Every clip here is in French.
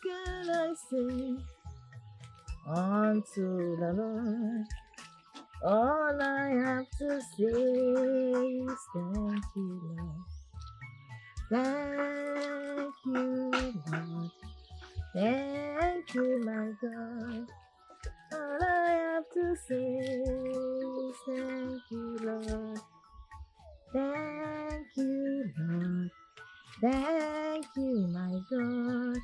can I say unto the Lord? All I have to say is thank you, Lord. Thank you, Lord. Thank you, my God. All I have to say is thank you, Lord. Thank you, Lord. Thank you, my God.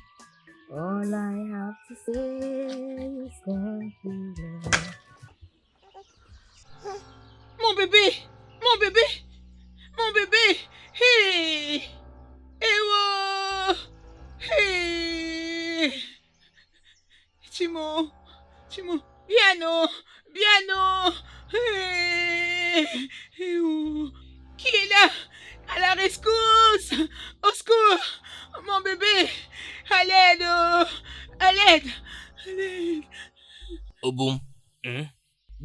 All I have to say is thank you, Lord. Mon bébé! Mon bébé! Mon bébé! Hey! Ewo! Hey! Timo! Timo! Piano! Piano! Hey! Ewo! Qui est là? À la rescousse! Au secours! Mon bébé! À l'aide! À l'aide! À l'aide! Obum, Hein?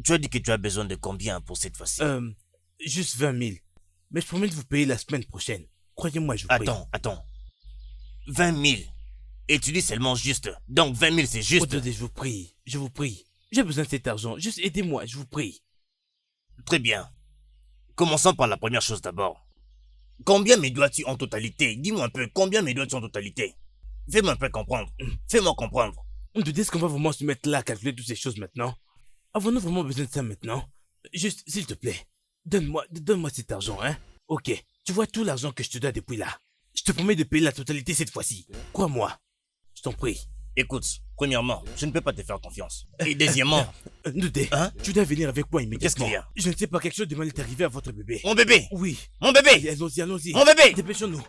tu as dit que tu as besoin de combien pour cette fois-ci? Juste 20 000. Mais je promets de vous payer la semaine prochaine. Croyez-moi, je vous prie. Attends. 20 000. Et tu dis seulement juste. Donc 20 000 c'est juste. Attendez, je vous prie. J'ai besoin de cet argent. Juste aidez-moi, je vous prie. Très bien. Commençons par la première chose d'abord. Combien me dois-tu en totalité? Dis-moi un peu, combien me dois-tu en totalité? Fais-moi un peu comprendre. Fais-moi comprendre. On te dit qu'on va vraiment se mettre là à calculer toutes ces choses maintenant? Avons-nous vraiment besoin de ça maintenant? Juste, s'il te plaît, donne-moi cet argent, hein? Ok, tu vois tout l'argent que je te dois depuis là. Je te promets de payer la totalité cette fois-ci. Crois-moi. Je t'en prie. Écoute, premièrement, je ne peux pas te faire confiance. Et deuxièmement... Ndoude, Hein? tu dois venir avec moi Qu'est-ce immédiatement. qu'il y a? Je ne sais pas, quelque chose de mal est arrivé à votre bébé. Mon bébé! Oui. Mon bébé! Allons-y, allons-y. Mon bébé! Dépêchons-nous.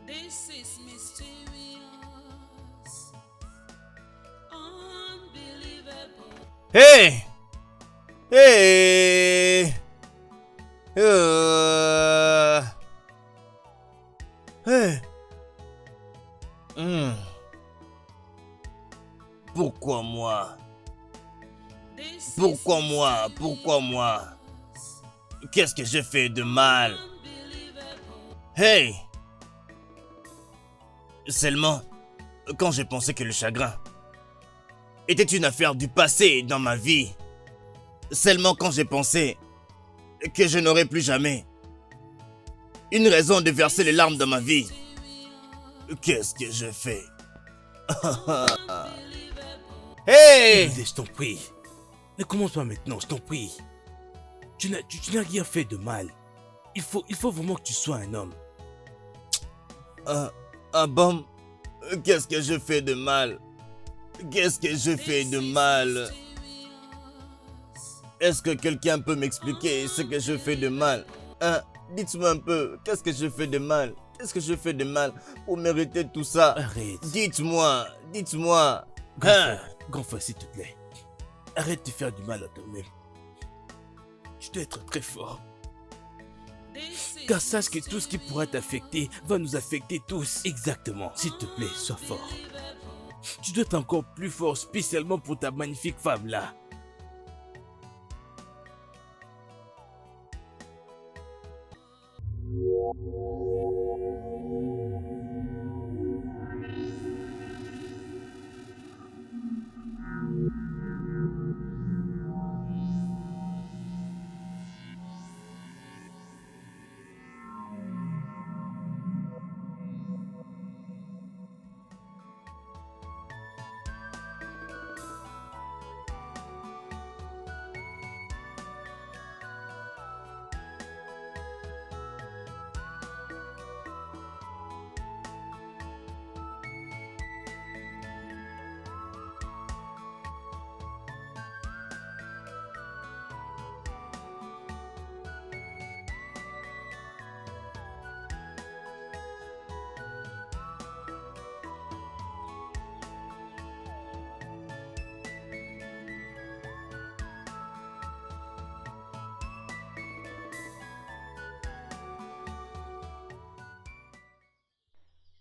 This is mysterious, unbelievable. Hey! Hey! Hey! Pourquoi moi? This Pourquoi is moi? Pourquoi moi? Qu'est-ce que j'ai fait de mal? unbelievable. Hey! Seulement, quand j'ai pensé que le chagrin était une affaire du passé dans ma vie, seulement quand j'ai pensé que je n'aurais plus jamais une raison de verser les larmes dans ma vie, qu'est-ce que je fais? Hey! Ndoude, je t'en prie. Ne commence pas maintenant, je t'en prie. Tu n'as rien fait de mal. Il faut vraiment que tu sois un homme. Ah bon? Qu'est-ce que je fais de mal? Qu'est-ce que je fais de mal? Est-ce que quelqu'un peut m'expliquer ce que je fais de mal? Hein? Dites-moi un peu, qu'est-ce que je fais de mal? Qu'est-ce que je fais de mal pour mériter tout ça? Arrête. Dites-moi. Hein? Grand frère, s'il te plaît. Arrête de faire du mal à toi-même. Tu dois être très fort. Car sache que tout ce qui pourra t'affecter va nous affecter tous. Exactement. S'il te plaît, sois fort. Tu dois être encore plus fort, spécialement pour ta magnifique femme là.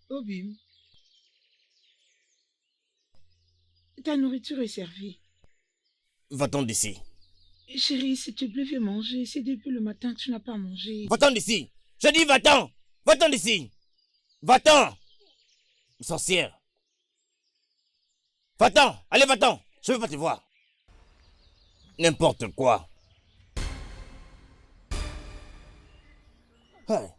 Obim, Ta nourriture est servie. Va-t'en d'ici. Chérie, s'il te plaît, viens manger. C'est depuis le matin que tu n'as pas mangé. Va-t'en d'ici. Je dis va-t'en. Va-t'en d'ici. Va-t'en. Sorcière. Va-t'en. Allez, va-t'en. Je veux pas te voir. N'importe quoi. Ouais.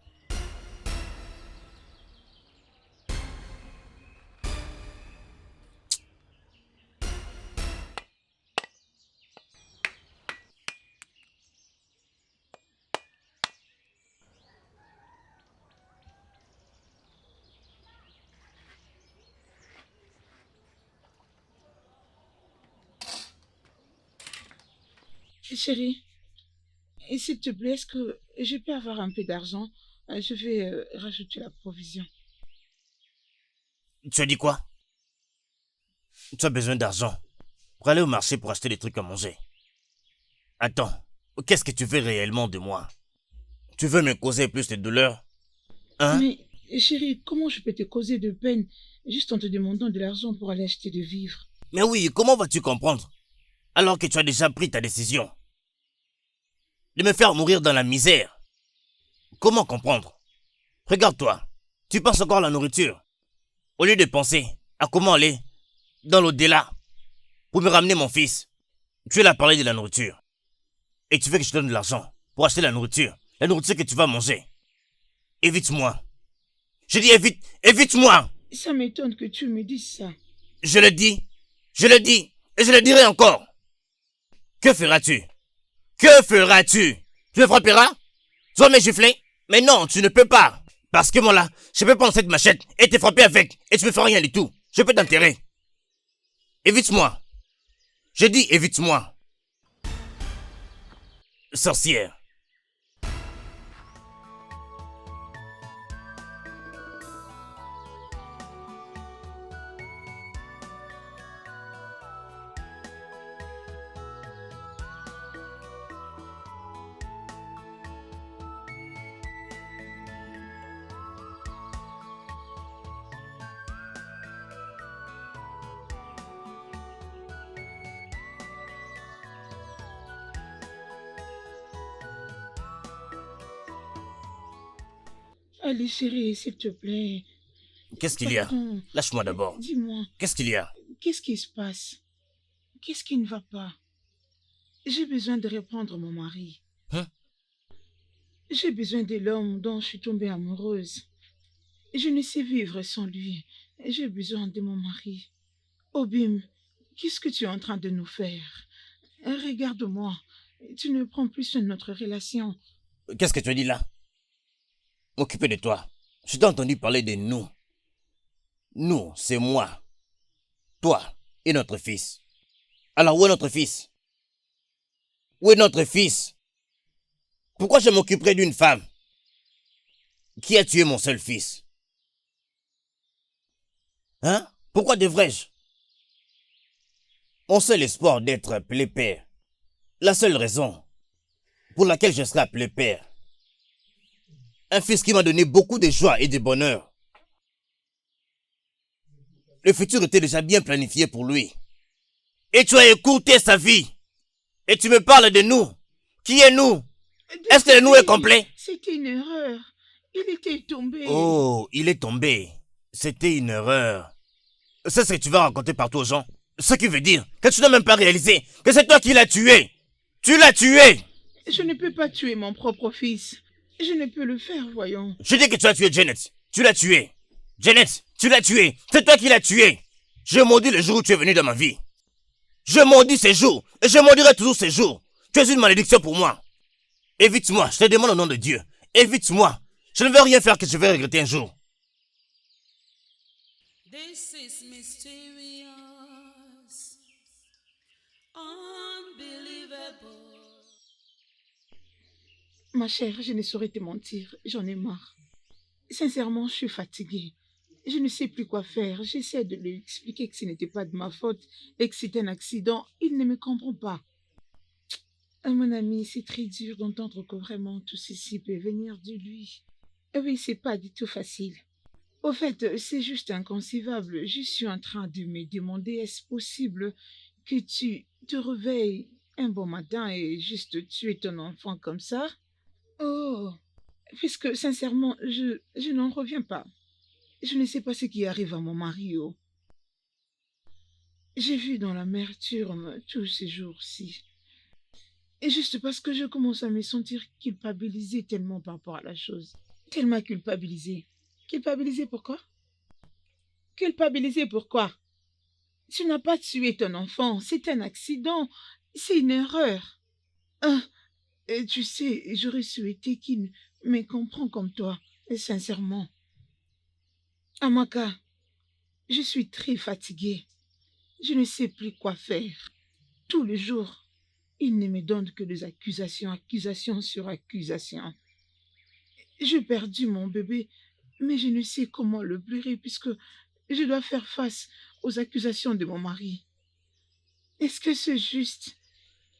Chérie, et s'il te plaît, est-ce que je peux avoir un peu d'argent? Je vais rajouter la provision. Tu as dit quoi? Tu as besoin d'argent pour aller au marché pour acheter des trucs à manger. Attends, qu'est-ce que tu veux réellement de moi? Tu veux me causer plus de douleur? Hein? Mais chérie, comment je peux te causer de peine juste en te demandant de l'argent pour aller acheter de vivre? Mais oui, comment vas-tu comprendre? Alors que tu as déjà pris ta décision de me faire mourir dans la misère. Comment comprendre? Regarde-toi, tu penses encore à la nourriture. Au lieu de penser à comment aller dans l'au-delà pour me ramener mon fils, tu es là à parler de la nourriture. Et tu veux que je te donne de l'argent pour acheter la nourriture que tu vas manger. Évite-moi. Je dis évite-moi. Ça m'étonne que tu me dises ça. Je le dis, et je le dirai encore. Que feras-tu? Que feras-tu? Tu me frapperas? Tu vas me gifler? Mais non, tu ne peux pas. Parce que moi là, je peux prendre cette machette et te frapper avec. Et tu me feras rien du tout. Je peux t'enterrer. Évite-moi. Je dis évite-moi. Sorcière. Allez chérie, s'il te plaît. Qu'est-ce qu'il y a? Pardon. Lâche-moi d'abord. Dis-moi, Qu'est-ce qu'il y a? qu'est-ce qui se passe? Qu'est-ce qui ne va pas? J'ai besoin de reprendre mon mari. Hein? J'ai besoin de l'homme dont je suis tombée amoureuse. Je ne sais vivre sans lui. J'ai besoin de mon mari. Obim, qu'est-ce que tu es en train de nous faire? Regarde-moi. Tu ne prends plus sur notre relation. Qu'est-ce que tu as dit là? M'occuper de toi. Je t'ai entendu parler de nous. Nous, c'est moi, toi et notre fils. Alors où est notre fils? Où est notre fils? Pourquoi je m'occuperai d'une femme qui a tué mon seul fils? Hein? Pourquoi devrais-je? Mon seul espoir d'être appelé père, la seule raison pour laquelle je serai appelé père, un fils qui m'a donné beaucoup de joie et de bonheur. Le futur était déjà bien planifié pour lui. Et tu as écouté sa vie. Et tu me parles de nous. Qui est nous? Est-ce que le nous est complet? C'était une erreur. Il était tombé. Oh, il est tombé. C'était une erreur. C'est ce que tu vas raconter partout aux gens. Ce qui veut dire que tu n'as même pas réalisé que c'est toi qui l'as tué. Tu l'as tué. Je ne peux pas tuer mon propre fils. Je ne peux le faire, voyons. Je dis que tu as tué Janet. Tu l'as tué. Janet, tu l'as tué. C'est toi qui l'as tué. Je maudis le jour où tu es venu dans ma vie. Je maudis ces jours. Et je maudirai toujours ces jours. Tu es une malédiction pour moi. Évite-moi. Je te demande au nom de Dieu. Évite-moi. Je ne veux rien faire que je vais regretter un jour. This is mysterious, unbelievable. Ma chère, je ne saurais te mentir, j'en ai marre. Sincèrement, je suis fatiguée. Je ne sais plus quoi faire. J'essaie de lui expliquer que ce n'était pas de ma faute et que c'était un accident. Il ne me comprend pas. Ah, mon ami, c'est très dur d'entendre que vraiment tout ceci peut venir de lui. Et oui, c'est pas du tout facile. Au fait, c'est juste inconcevable. Je suis en train de me demander, est-ce possible que tu te réveilles un bon matin et juste tuer ton enfant comme ça? Oh, puisque sincèrement, je n'en reviens pas. Je ne sais pas ce qui arrive à mon mari. Oh. J'ai vu dans l'amertume tous ces jours-ci. Et juste parce que je commence à me sentir culpabilisée tellement par rapport à la chose. Tellement culpabilisée. Culpabilisée pourquoi? Culpabilisée pourquoi? Tu n'as pas tué ton enfant. C'est un accident. C'est une erreur. Ah, et tu sais, j'aurais souhaité qu'il me comprenne comme toi. Et sincèrement. Amaka, je suis très fatiguée. Je ne sais plus quoi faire. Tous les jours, il ne me donne que des accusations, accusations sur accusations. J'ai perdu mon bébé, mais je ne sais comment le pleurer puisque je dois faire face aux accusations de mon mari. Est-ce que c'est juste?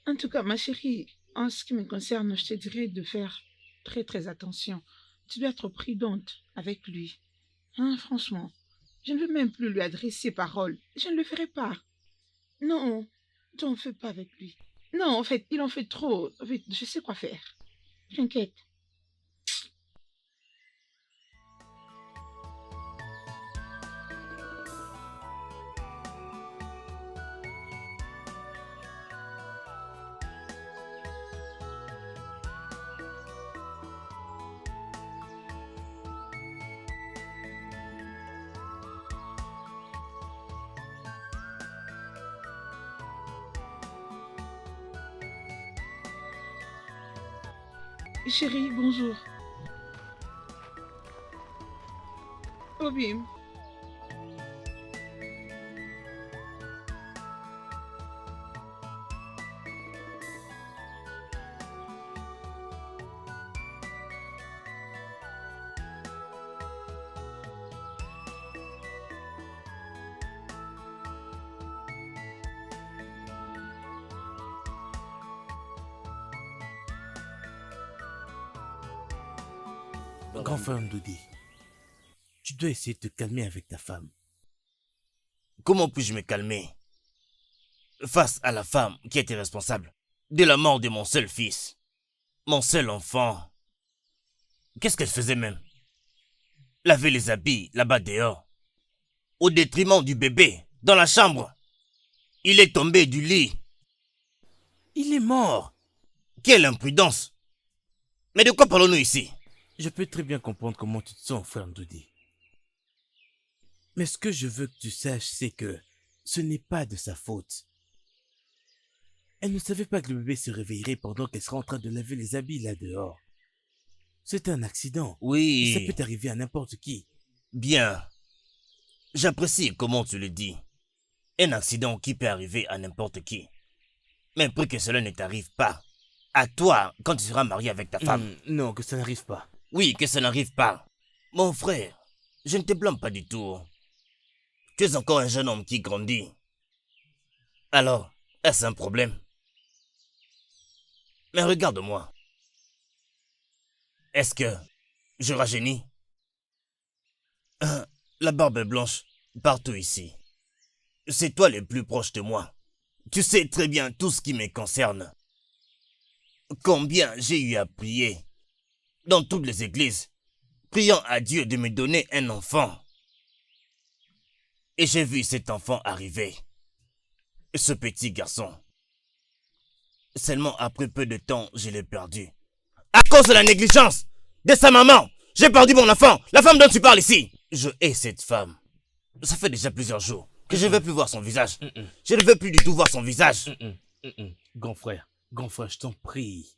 En tout cas, ma chérie, en ce qui me concerne, je te dirais de faire très très attention. Tu dois être prudente avec lui. Hein, franchement, je ne veux même plus lui adresser parole. Je ne le ferai pas. Non, tu n'en fais pas avec lui. Non, en fait, il en fait trop. En fait, je sais quoi faire. T'inquiète. Chérie, bonjour. Obim. Grand frère Ndoudi, tu dois essayer de te calmer avec ta femme. Comment puis-je me calmer face à la femme qui était responsable de la mort de mon seul fils, mon seul enfant? Qu'est-ce qu'elle faisait même? Laver les habits là-bas dehors, au détriment du bébé, dans la chambre. Il est tombé du lit. Il est mort. Quelle imprudence! Mais de quoi parlons-nous ici? Je peux très bien comprendre comment tu te sens, frère Ndoudi. Mais ce que je veux que tu saches, c'est que ce n'est pas de sa faute. Elle ne savait pas que le bébé se réveillerait pendant qu'elle serait en train de laver les habits là dehors. C'est un accident. Oui. Et ça peut arriver à n'importe qui. Bien. J'apprécie comment tu le dis. Un accident qui peut arriver à n'importe qui. Mais pour que cela ne t'arrive pas, à toi, quand tu seras marié avec ta femme. Non, que ça n'arrive pas. Oui, que ça n'arrive pas. Mon frère, je ne te blâme pas du tout. Tu es encore un jeune homme qui grandit. Alors, est-ce un problème? Mais regarde-moi. Est-ce que je rajeunis? La barbe est blanche partout ici. C'est toi le plus proche de moi. Tu sais très bien tout ce qui me concerne. Combien j'ai eu à prier dans toutes les églises, priant à Dieu de me donner un enfant. Et j'ai vu cet enfant arriver. Ce petit garçon. Seulement après peu de temps, je l'ai perdu. À cause de la négligence de sa maman, j'ai perdu mon enfant. La femme dont tu parles ici. Je hais cette femme. Ça fait déjà plusieurs jours que je ne veux plus voir son visage. Je ne veux plus du tout voir son visage. Grand frère, je t'en prie.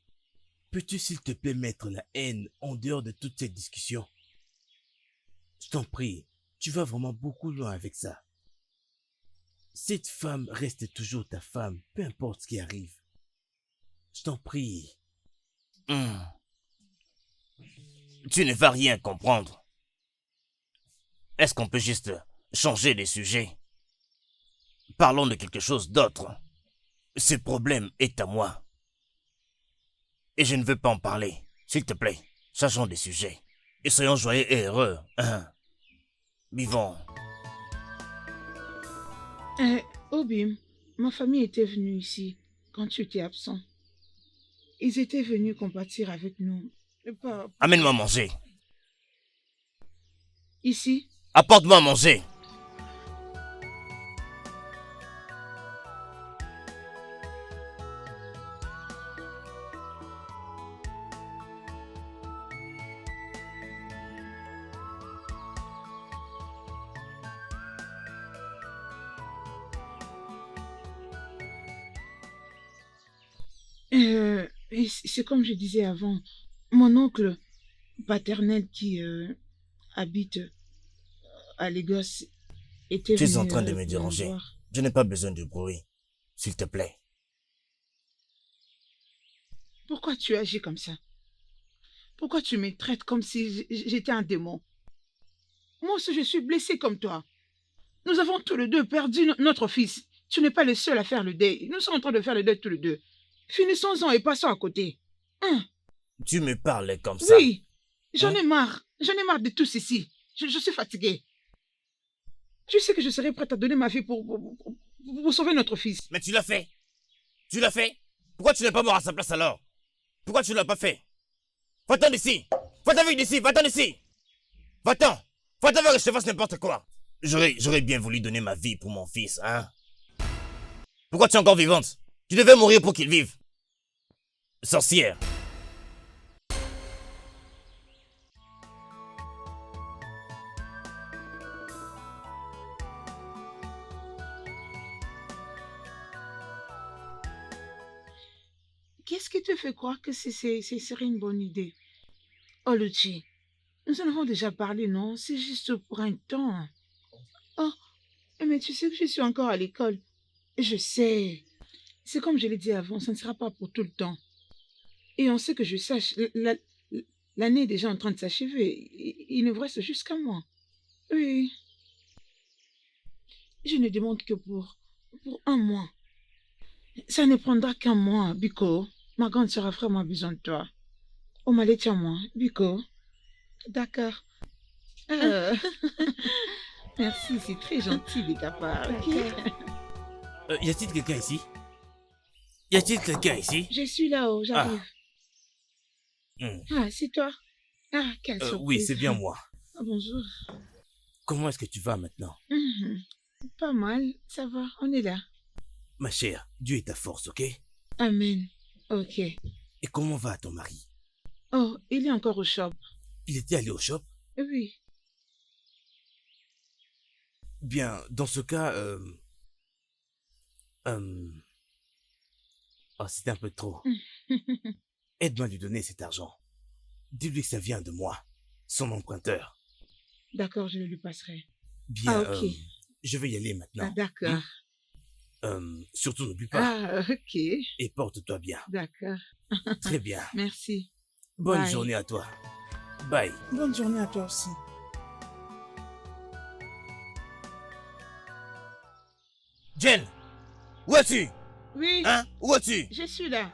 Peux-tu s'il te plaît mettre la haine en dehors de toute cette discussion? Je t'en prie, tu vas vraiment beaucoup loin avec ça. Cette femme reste toujours ta femme, peu importe ce qui arrive. Je t'en prie. Tu ne vas rien comprendre. Est-ce qu'on peut juste changer de sujet? Parlons de quelque chose d'autre. Ce problème est à moi. Et je ne veux pas en parler. S'il te plaît, changeons de sujet. Et soyons joyeux et heureux. Vivons. Obim, ma famille était venue ici quand tu étais absent. Ils étaient venus compatir avec nous. Amène-moi à manger. Ici? Apporte-moi à manger. Et c'est comme je disais avant, mon oncle paternel qui habite à Lagos était Tu es venu en train de me me déranger. voir. Je n'ai pas besoin de bruit. S'il te plaît. Pourquoi tu agis comme ça? Pourquoi tu me traites comme si j'étais un démon? Moi aussi, je suis blessée comme toi. Nous avons tous les deux perdu notre fils. Tu n'es pas le seul à faire le deuil. Nous sommes en train de faire le deuil tous les deux. Finissons-en et passons à côté. Hein? Tu me parles comme ça. Oui, j'en Hein? ai marre. J'en ai marre de tout ceci. Je suis fatiguée. Tu sais que je serais prête à donner ma vie pour sauver notre fils. Mais tu l'as fait. Tu l'as fait. Pourquoi tu n'es pas mort à sa place alors? Pourquoi tu ne l'as pas fait? Va-t'en d'ici. Va-t'en avec d'ici. Va-t'en d'ici. Va-t'en. Va-t'en avec que je te fasse n'importe quoi. J'aurais bien voulu donner ma vie pour mon fils, hein? Pourquoi tu es encore vivante? Tu devais mourir pour qu'il vive. Sorcière. Qu'est-ce qui te fait croire que ce serait une bonne idée? Oh, Luchi, nous en avons déjà parlé, non? C'est juste pour un temps. Oh, mais tu sais que je suis encore à l'école. Je sais. C'est comme je l'ai dit avant, ça ne sera pas pour tout le temps. Et on sait que je sache, l'année est déjà en train de s'achever. Il ne vous reste jusqu'à moi. Oui. Je ne demande que pour un mois. Ça ne prendra qu'un mois, Biko. Ma grande sœur a vraiment besoin de toi. Oh, Malé, tiens-moi, Biko. D'accord. Merci, c'est très gentil de ta part. Y a-t-il quelqu'un ici? Y a-t-il quelqu'un ici? Je suis là-haut, j'arrive. Ah, c'est toi? Ah, quelle surprise. Oui, c'est bien moi. Ah, bonjour. Comment est-ce que tu vas maintenant? Pas mal, ça va, on est là. Ma chère, Dieu est ta force, ok? Amen. Ok. Et comment va ton mari? Oh, il est encore au shop. Il était allé au shop? Oui. Bien, dans ce cas, oh, c'est un peu trop. Aide-moi à lui donner cet argent. Dis-lui que ça vient de moi, son emprunteur. D'accord, je le lui passerai. Bien, Ah, ok. je vais y aller maintenant. Ah, d'accord. Surtout n'oublie pas. Ah, ok. Et porte-toi bien. D'accord. Très bien. Merci. Bonne Bye. journée à toi. Bye. Bonne journée à toi aussi. Jen, où es-tu? Oui, Hein? Où es-tu? je suis là.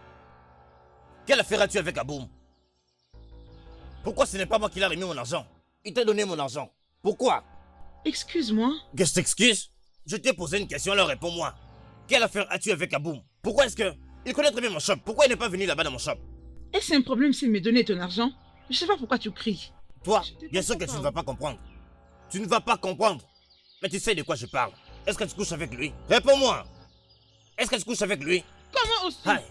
Quelle affaire as-tu avec Aboum? Pourquoi ce n'est pas moi qui l'ai remis mon argent? Il t'a donné mon argent. Pourquoi? Excuse-moi. Que je t'excuse? Je t'ai posé une question, alors réponds-moi. Quelle affaire as-tu avec Aboum? Pourquoi est-ce que... Il connaît très bien mon shop. Pourquoi il n'est pas venu là-bas dans mon shop? Est-ce un problème s'il me donnait ton argent? Je sais pas pourquoi tu cries. Toi, Je bien sûr que tu ne vas pas comprendre. Tu ne vas pas comprendre. Mais tu sais de quoi je parle. Est-ce que tu couches avec lui? Réponds-moi. Est-ce que tu couches avec lui? Comment oses-tu? Aïe,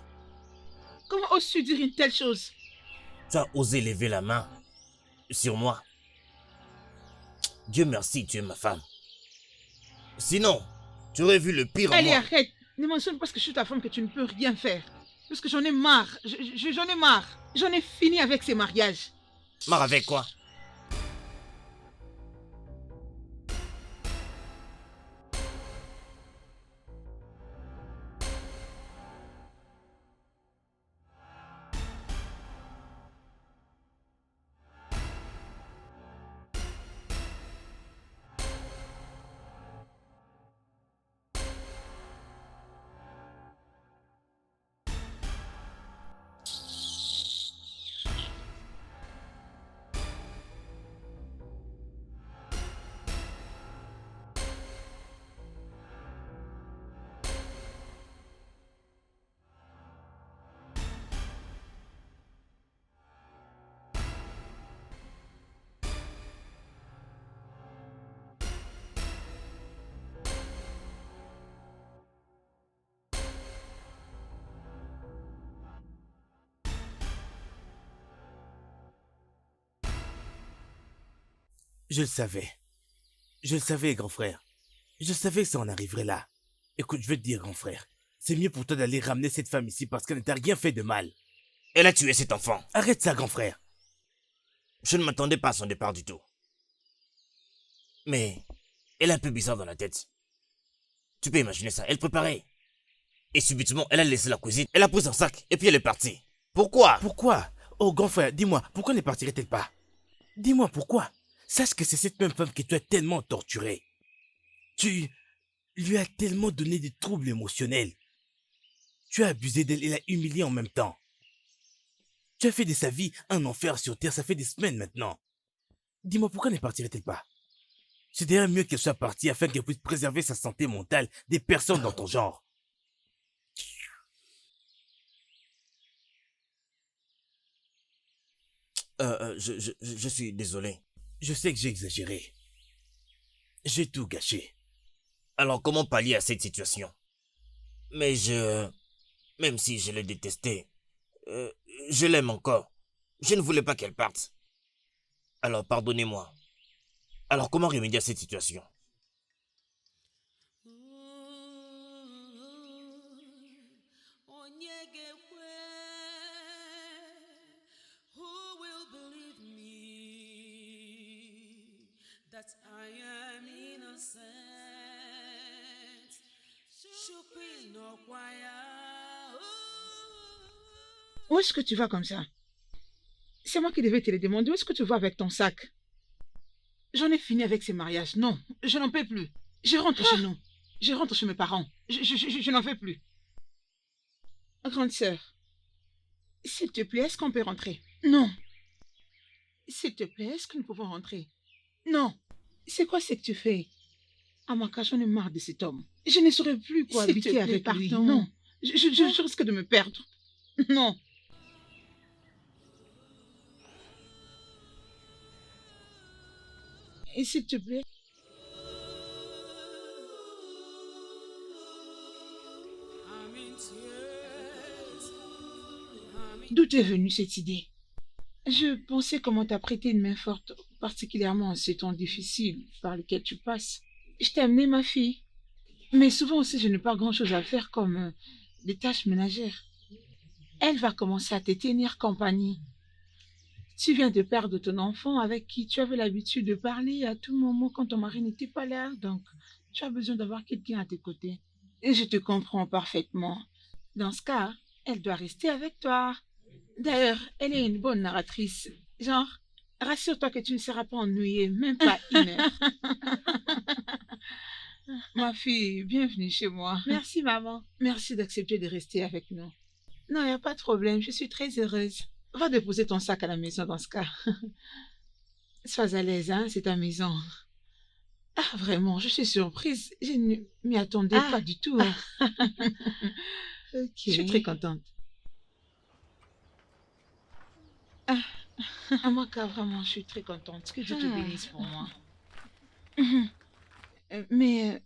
Comment oses-tu dire une telle chose? tu as osé lever la main sur moi. Dieu merci, tu es ma femme. Sinon, tu aurais vu le pire en Allez, moi. arrête. Ne mentionne pas que je suis ta femme que tu ne peux rien faire. Parce que j'en ai marre. J'en ai marre. J'en ai fini avec ces mariages. Marre avec quoi? Je le savais. Je le savais, grand frère. Je savais que ça en arriverait là. Écoute, je vais te dire, grand frère. C'est mieux pour toi d'aller ramener cette femme ici parce qu'elle ne t'a rien fait de mal. Elle a tué cet enfant. Arrête ça, grand frère. Je ne m'attendais pas à son départ du tout. Mais elle est un peu bizarre dans la tête. Tu peux imaginer ça, elle préparait. Et subitement, elle a laissé la cuisine, elle a pris son sac et puis elle est partie. Pourquoi? Pourquoi? Oh, grand frère, dis-moi, pourquoi ne partirait-elle pas? Dis-moi pourquoi. Sache que c'est cette même femme que tu as tellement torturée. Tu lui as tellement donné des troubles émotionnels. Tu as abusé d'elle et l'as humiliée en même temps. Tu as fait de sa vie un enfer sur terre, ça fait des semaines maintenant. Dis-moi pourquoi ne partirait-elle pas? C'est d'ailleurs mieux qu'elle soit partie afin qu'elle puisse préserver sa santé mentale des personnes dans ton genre. Je suis désolé. Je sais que j'ai exagéré. J'ai tout gâché. Alors comment pallier à cette situation? Mais même si je l'ai détestée, je l'aime encore. Je ne voulais pas qu'elle parte. Alors pardonnez-moi. Alors comment remédier à cette situation? Où est-ce que tu vas comme ça? C'est moi qui devais te le demander. Où est-ce que tu vas avec ton sac? J'en ai fini avec ces mariages. Non, je n'en peux plus. Je rentre chez nous. Je rentre chez mes parents. Je n'en fais plus. Grande sœur, s'il te plaît, est-ce qu'on peut rentrer? Non. S'il te plaît, est-ce que nous pouvons rentrer? Non. C'est quoi ce que tu fais? Amaka, j'en ai marre de cet homme. Je ne saurais plus quoi habiter avec lui. Non. Je risque de me perdre. Non. Et s'il te plaît. D'où est venue cette idée? Je pensais comment t'as prêté une main forte, particulièrement en ces temps difficiles par lesquels tu passes. Je t'ai amené ma fille. Mais souvent aussi, je n'ai pas grand-chose à faire comme des tâches ménagères. Elle va commencer à te tenir compagnie. Tu viens de perdre ton enfant avec qui tu avais l'habitude de parler à tout moment quand ton mari n'était pas là. Donc, tu as besoin d'avoir quelqu'un à tes côtés. Et je te comprends parfaitement. Dans ce cas, elle doit rester avec toi. D'ailleurs, elle est une bonne narratrice. Genre, rassure-toi que tu ne seras pas ennuyée, même pas une heure. Ma fille, bienvenue chez moi. Merci, maman. Merci d'accepter de rester avec nous. Non, il n'y a pas de problème, je suis très heureuse. Va déposer ton sac à la maison dans ce cas. Sois à l'aise, hein, c'est ta maison. Ah, vraiment, je suis surprise. Je ne m'y attendais pas du tout. Hein. Ok. Je suis très contente. Amaka, vraiment, je suis très contente. Que Dieu te bénisse pour moi. Mais,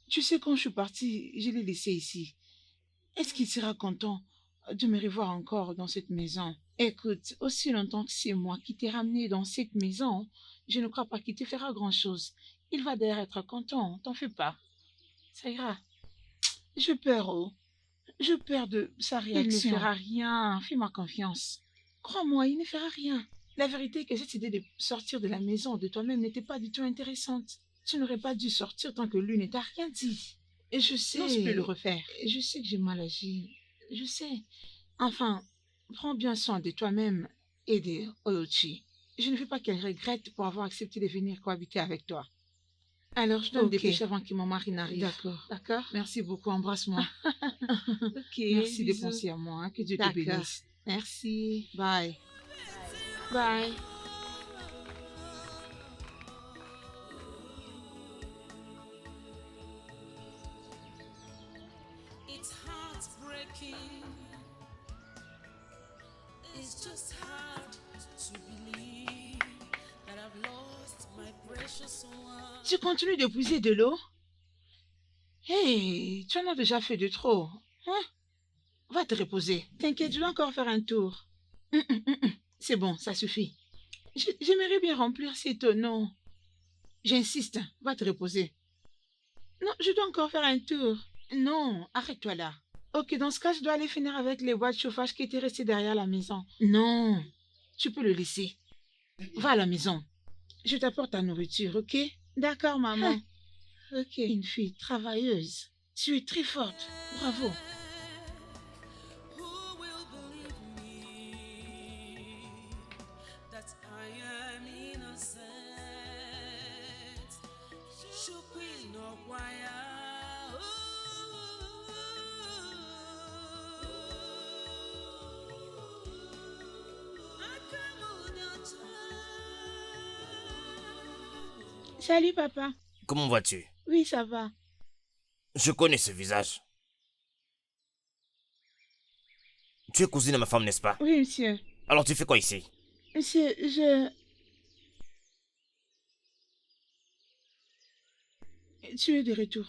tu sais, quand je suis partie, je l'ai laissé ici. Est-ce qu'il sera content de me revoir encore dans cette maison? Écoute, aussi longtemps que c'est moi qui t'ai ramené dans cette maison, je ne crois pas qu'il te fera grand-chose. Il va d'ailleurs être content, t'en fais pas. Ça ira. Je peur, oh. Je peur de sa réaction. Il ne fera rien, fais-moi confiance. Crois-moi, il ne fera rien. La vérité est que cette idée de sortir de la maison de toi-même n'était pas du tout intéressante. Tu n'aurais pas dû sortir tant que lui ne t'a rien dit. Et je sais... N'ose plus le refaire. Je sais que j'ai mal agi. Je sais. Enfin, prends bien soin de toi-même et de Olochi. Je ne veux pas qu'elle regrette pour avoir accepté de venir cohabiter avec toi. Alors, je dois me dépêcher avant que mon mari n'arrive. D'accord. D'accord? Merci beaucoup, embrasse-moi. Ok. Merci de bisous. penser à moi, hein. Que Dieu te bénisse. Merci. Bye. Bye. It's heartbreaking. It's just hard to believe that I've lost my precious one. Tu continues de puiser de l'eau? Hey, tu en as déjà fait de trop. Hein? Va te reposer. T'inquiète, je dois encore faire un tour. C'est bon, ça suffit. J'aimerais bien remplir ces tonneaux. J'insiste, va te reposer. Non, je dois encore faire un tour. Non, arrête-toi là. Ok, dans ce cas, je dois aller finir avec les boîtes de chauffage qui étaient restées derrière la maison. Non, tu peux le laisser. Va à la maison. Je t'apporte ta nourriture, ok? D'accord, maman. Ok, une fille travailleuse. Tu es très forte. Bravo. Who will believe me that I am innocent? Shukri no waya. Salut, papa. Comment vas-tu? Oui, ça va. Je connais ce visage. Tu es cousine de ma femme, n'est-ce pas? Oui, monsieur. Alors tu fais quoi ici? Monsieur, Tu es de retour.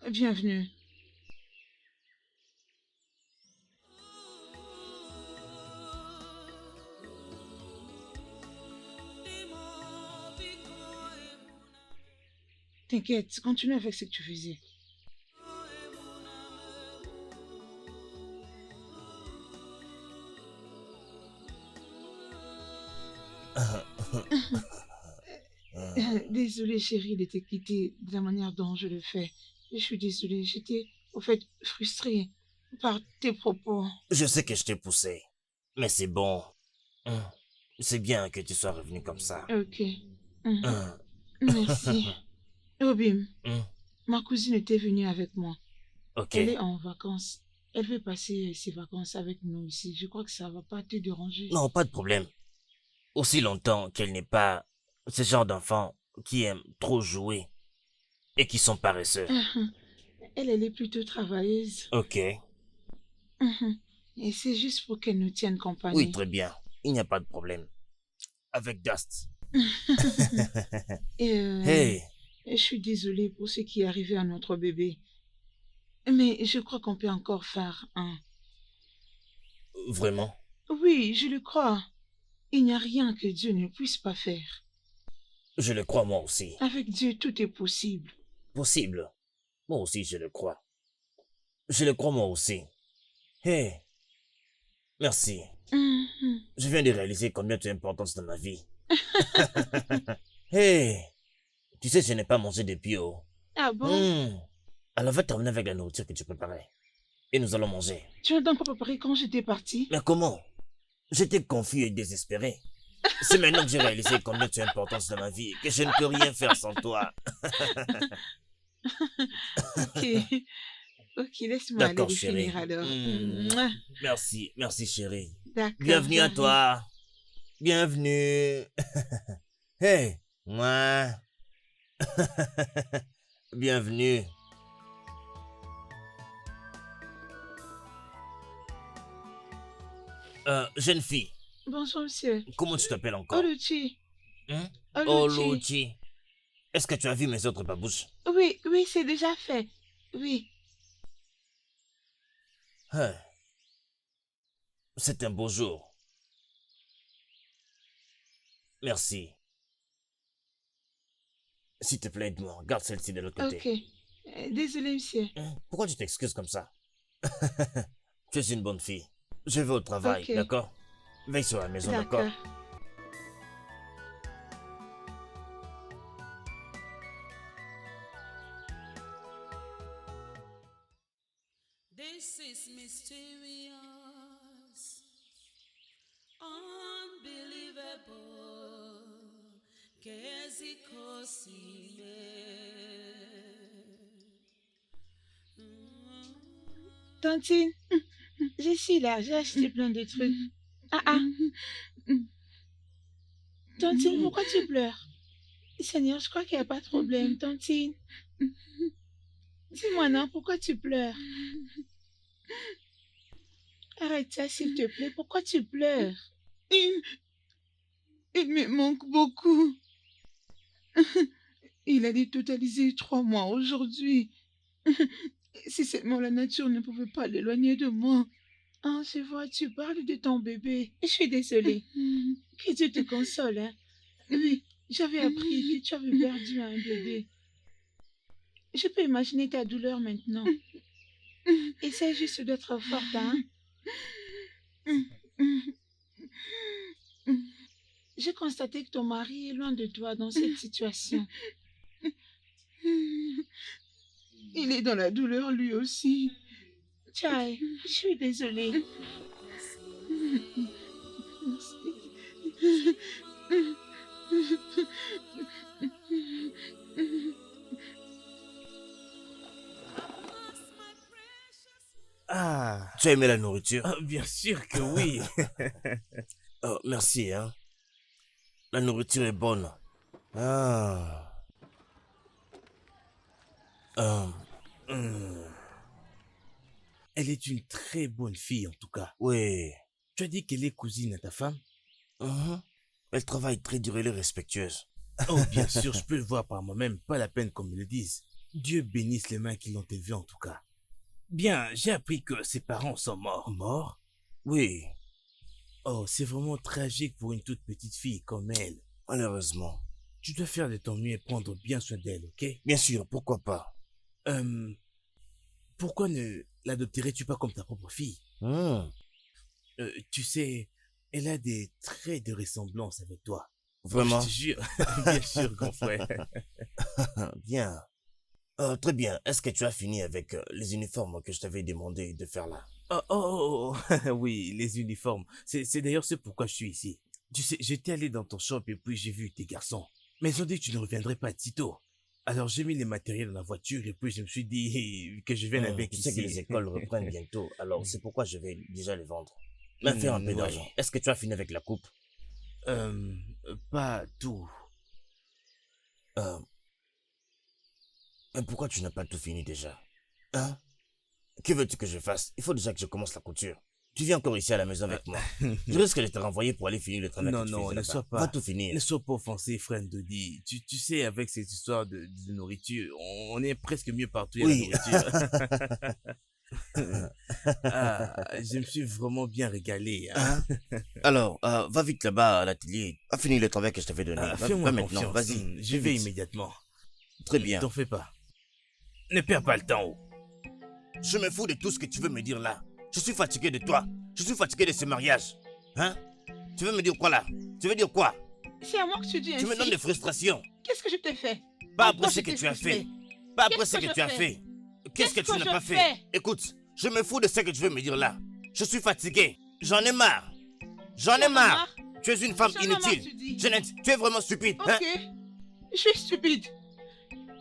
Bienvenue. T'inquiète, continue avec ce que tu faisais. Désolée, chérie, de te quitter de la manière dont je le fais. Je suis désolée, j'étais, au fait, frustrée par tes propos. Je sais que je t'ai poussé, mais c'est bon. Hum, C'est bien que tu sois revenu comme ça. Ok. Hum, Merci. Obim, hum, ma cousine était venue avec moi. Ok. Elle est en vacances. Elle veut passer ses vacances avec nous ici. Je crois que ça va pas te déranger. Non, pas de problème. Aussi longtemps qu'elle n'est pas ce genre d'enfant qui aime trop jouer et qui sont paresseux. Elle est plutôt travailleuse. Ok. Et c'est juste pour qu'elle nous tienne compagnie. Oui, très bien. Il n'y a pas de problème. Avec Dust. Et Hey, je suis désolée pour ce qui est arrivé à notre bébé. Mais je crois qu'on peut encore faire un. vraiment? Oui, je le crois. Il n'y a rien que Dieu ne puisse pas faire. Je le crois moi aussi. Avec Dieu, tout est possible. Possible. Moi aussi, je le crois. Je le crois moi aussi. Hey, merci. Mhm. Je viens de réaliser combien tu es importante dans ma vie. Hey, tu sais, je n'ai pas mangé depuis oh. Ah bon? Alors va terminer avec la nourriture que tu préparais. Et nous allons manger. Tu n'as donc pas préparé quand j'étais partie? Mais comment? J'étais confus et désespéré. C'est maintenant que j'ai réalisé combien tu es importante dans ma vie, que je ne peux rien faire sans toi. Ok. Ok, laisse-moi aller D'accord, le chérie. finir alors. Mm. Mouah. Merci chérie. D'accord. Bienvenue à toi. Bienvenue. Hey, moi. Bienvenue. Jeune fille, Bonjour, monsieur. comment tu t'appelles encore? Oluchi. Hein? Oluchi. Oluchi. Est-ce que tu as vu mes autres babouches? Oui, oui, c'est déjà fait. Oui. Hey. C'est un beau jour. Merci. S'il te plaît, aide-moi. Garde celle-ci de l'autre côté. Ok. Désolé, monsieur. Hein? Pourquoi tu t'excuses comme ça? Tu es une bonne fille. Je vais au travail, Ok. d'accord? Veille sur la maison, d'accord? D'accord. This is mysterious, unbelievable. Kezi kosime. Tantine, je suis là, j'ai acheté plein de trucs. Ah ah. Tantine, pourquoi tu pleures? Seigneur, je crois qu'il n'y a pas de problème, Tantine. Dis-moi non, pourquoi tu pleures? Arrête ça, s'il te plaît, pourquoi tu pleures? Il me manque beaucoup. Il a dit totaliser 3 mois aujourd'hui. Si seulement la nature ne pouvait pas l'éloigner de moi. Ah, je vois, tu parles de ton bébé. Je suis désolée. Que Dieu te console, hein. Oui, J'avais appris que tu avais perdu un bébé. Je peux imaginer ta douleur maintenant. Essaie juste d'être forte, hein? J'ai constaté que ton mari est loin de toi dans cette situation. Il est dans la douleur lui aussi. Tchai, je suis désolée. Ah, Tu as aimé la nourriture? bien sûr que oui. Oh, merci, hein. La nourriture est bonne. Ah. Hmm. Elle est une très bonne fille en tout cas. Oui. Tu as dit qu'elle est cousine à ta femme? Mhm. Elle travaille très dur, elle est respectueuse. Oh, bien sûr, je peux le voir par moi-même, pas la peine qu'on me le dise. Dieu bénisse les mains qui l'ont élevée en tout cas. Bien, j'ai appris que ses parents sont morts. Morts? Oui, Oh, c'est vraiment tragique pour une toute petite fille comme elle. malheureusement. Tu dois faire de ton mieux et prendre bien soin d'elle, ok? Bien sûr, pourquoi pas? Euh, Pourquoi ne l'adopterais-tu pas comme ta propre fille? Hmm, Tu sais, elle a des traits de ressemblance avec toi. Vraiment? Je te jure, bien sûr, grand frère. Bien. Très bien. Est-ce que tu as fini avec les uniformes que je t'avais demandé de faire là? Oui, les uniformes. C'est d'ailleurs ce pourquoi je suis ici. Tu sais, j'étais allé dans ton shop et puis j'ai vu tes garçons. Mais ils ont dit que tu ne reviendrais pas si tôt. Alors j'ai mis les matériels dans la voiture et puis je me suis dit que je vienne avec Tu ici. sais que les écoles reprennent bientôt, alors c'est pourquoi je vais déjà les vendre. Mais fais un peu Ouais. d'argent. Est-ce que tu as fini avec la coupe? Pas tout. Euh, mais pourquoi tu n'as pas tout fini déjà? Hein? Que veux-tu que je fasse? Il faut déjà que je commence la couture. Tu viens encore ici à la maison avec moi. Je risque de te renvoyer pour aller finir le travail Non, que tu non, faisais ne là-bas. sois pas. Va tout finir. Ne sois pas offensé, frère Dodi. Tu sais, avec cette histoire de nourriture, on est presque mieux partout, il y a Oui. la nourriture. Je me suis vraiment bien régalé. Hein. Hein? Alors, va vite là-bas à l'atelier. Va finir le travail que je t'avais donné. Fais-moi Va maintenant, confiance. vas-y. Je Fais vais vite. immédiatement. Très bien. T'en fais pas. Ne perds pas le temps. Oh. Je me fous de tout ce que tu veux me dire là. Je suis fatigué de toi. Je suis fatigué de ce mariage. Hein? Tu veux me dire quoi là? Tu veux dire quoi? C'est à moi que tu dis ainsi. Tu me donnes des frustrations. Qu'est-ce que je t'ai fait? Pas En quoi après ce je que t'ai tu as frustré? fait. Pas après Qu'est-ce ce que que je tu as fais? fait. Qu'est-ce que tu n'as je pas fais? fait? Écoute, je me fous de ce que tu veux me dire là. Je suis fatigué. J'en ai marre. J'en ai marre. Tu es une femme J'en ai marre, inutile. tu dis. Jeannette, tu es vraiment stupide. Hein? Ok. Je suis stupide.